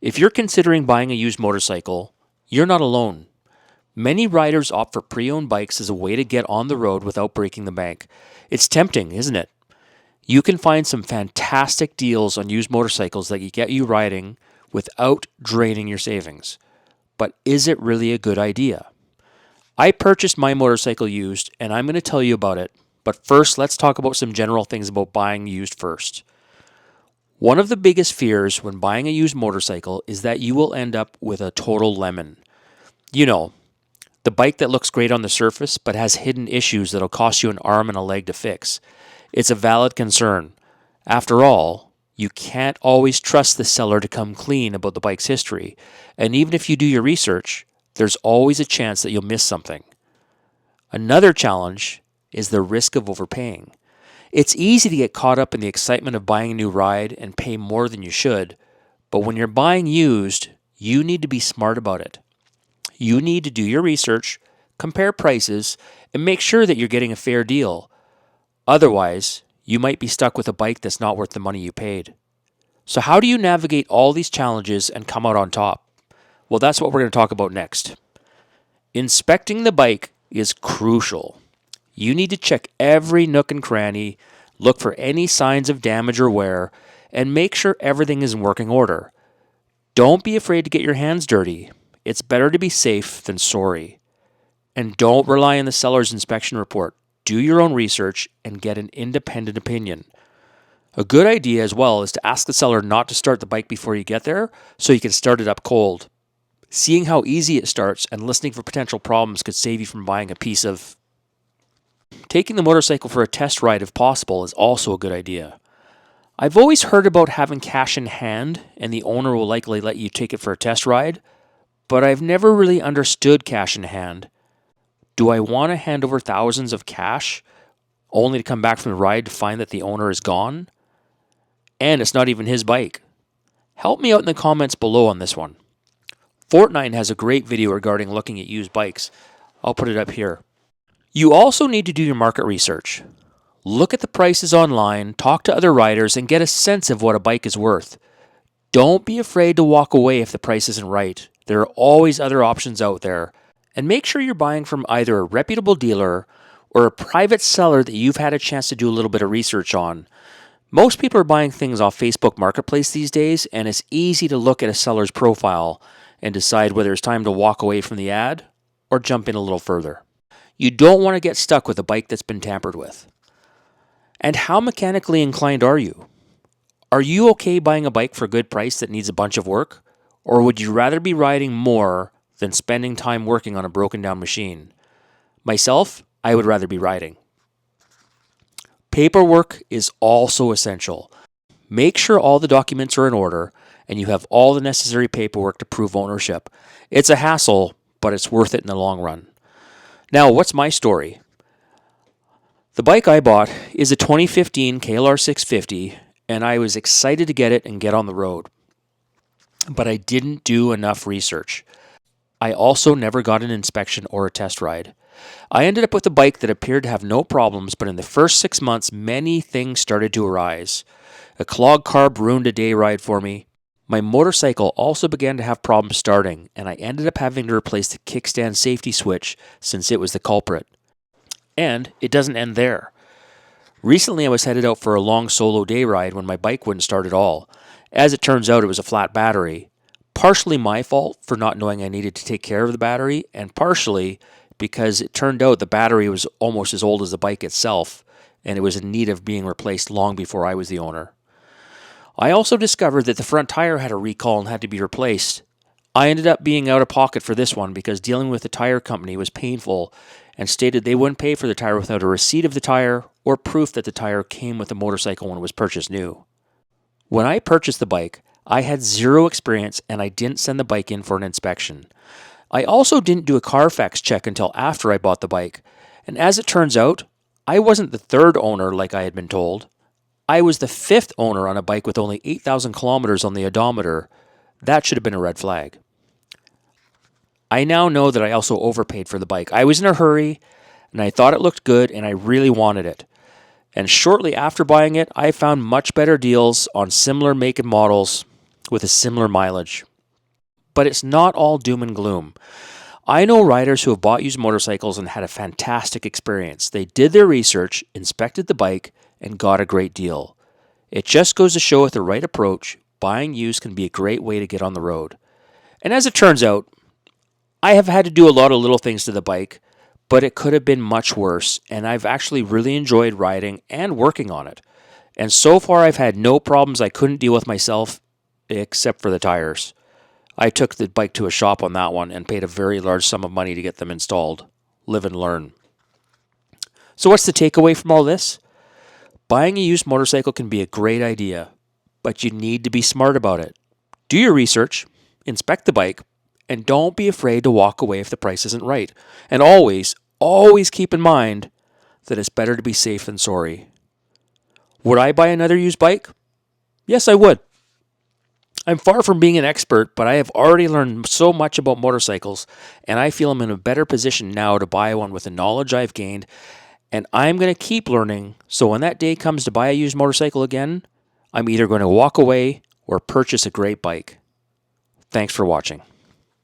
If you're considering buying a used motorcycle, you're not alone. Many riders opt for pre-owned bikes as a way to get on the road without breaking the bank. It's tempting, isn't it? You can find some fantastic deals on used motorcycles that get you riding without draining your savings. But is it really a good idea? I purchased my motorcycle used, and I'm going to tell you about it. But first, let's talk about some general things about buying used first. One of the biggest fears when buying a used motorcycle is that you will end up with a total lemon. You know, the bike that looks great on the surface but has hidden issues that'll cost you an arm and a leg to fix. It's a valid concern. After all, you can't always trust the seller to come clean about the bike's history, and even if you do your research, there's always a chance that you'll miss something. Another challenge is the risk of overpaying. It's easy to get caught up in the excitement of buying a new ride and pay more than you should, but when you're buying used, you need to be smart about it. You need to do your research, compare prices, and make sure that you're getting a fair deal. Otherwise, you might be stuck with a bike that's not worth the money you paid. So how do you navigate all these challenges and come out on top? Well, that's what we're going to talk about next. Inspecting the bike is crucial. You need to check every nook and cranny, look for any signs of damage or wear, and make sure everything is in working order. Don't be afraid to get your hands dirty. It's better to be safe than sorry. And don't rely on the seller's inspection report. Do your own research and get an independent opinion. A good idea as well is to ask the seller not to start the bike before you get there so you can start it up cold. Seeing how easy it starts and listening for potential problems could save you from buying a piece of... Taking the motorcycle for a test ride if possible is also a good idea. I've always heard about having cash in hand and the owner will likely let you take it for a test ride, but I've never really understood cash in hand. Do I want to hand over thousands of cash only to come back from the ride to find that the owner is gone? And it's not even his bike. Help me out in the comments below on this one. Fortnite has a great video regarding looking at used bikes. I'll put it up here. You also need to do your market research. Look at the prices online, talk to other riders, and get a sense of what a bike is worth. Don't be afraid to walk away if the price isn't right. There are always other options out there. And make sure you're buying from either a reputable dealer or a private seller that you've had a chance to do a little bit of research on. Most people are buying things off Facebook Marketplace these days, and it's easy to look at a seller's profile and decide whether it's time to walk away from the ad or jump in a little further. You don't want to get stuck with a bike that's been tampered with. And how mechanically inclined are you? Are you okay buying a bike for a good price that needs a bunch of work? Or would you rather be riding more than spending time working on a broken down machine? Myself, I would rather be riding. Paperwork is also essential. Make sure all the documents are in order and you have all the necessary paperwork to prove ownership. It's a hassle, but it's worth it in the long run. Now, what's my story? The bike I bought is a 2015 KLR 650, and I was excited to get it and get on the road. But I didn't do enough research. I also never got an inspection or a test ride. I ended up with a bike that appeared to have no problems, but in the first 6 months, many things started to arise. A clogged carb ruined a day ride for me. My motorcycle also began to have problems starting, and I ended up having to replace the kickstand safety switch since it was the culprit. And it doesn't end there. Recently, I was headed out for a long solo day ride when my bike wouldn't start at all. As it turns out, it was a flat battery. Partially my fault for not knowing I needed to take care of the battery, and partially because it turned out the battery was almost as old as the bike itself, and it was in need of being replaced long before I was the owner. I also discovered that the front tire had a recall and had to be replaced. I ended up being out of pocket for this one because dealing with the tire company was painful and stated they wouldn't pay for the tire without a receipt of the tire or proof that the tire came with the motorcycle when it was purchased new. When I purchased the bike, I had zero experience and I didn't send the bike in for an inspection. I also didn't do a Carfax check until after I bought the bike, and as it turns out, I wasn't the third owner like I had been told. I was the fifth owner on a bike with only 8,000 kilometers on the odometer. That should have been a red flag. I now know that I also overpaid for the bike. I was in a hurry, and I thought it looked good, and I really wanted it. And shortly after buying it, I found much better deals on similar make and models with a similar mileage. But it's not all doom and gloom. I know riders who have bought used motorcycles and had a fantastic experience. They did their research, inspected the bike, and got a great deal. It just goes to show with the right approach, buying used can be a great way to get on the road. And as it turns out, I have had to do a lot of little things to the bike, but it could have been much worse, and I've actually really enjoyed riding and working on it. And so far, I've had no problems I couldn't deal with myself, except for the tires. I took the bike to a shop on that one and paid a very large sum of money to get them installed. Live and learn. So what's the takeaway from all this? Buying a used motorcycle can be a great idea, but you need to be smart about it. Do your research, inspect the bike, and don't be afraid to walk away if the price isn't right. And always, always keep in mind that it's better to be safe than sorry. Would I buy another used bike? Yes, I would. I'm far from being an expert, but I have already learned so much about motorcycles, and I feel I'm in a better position now to buy one with the knowledge I've gained, and I'm going to keep learning, so when that day comes to buy a used motorcycle again, I'm either going to walk away or purchase a great bike. Thanks for watching.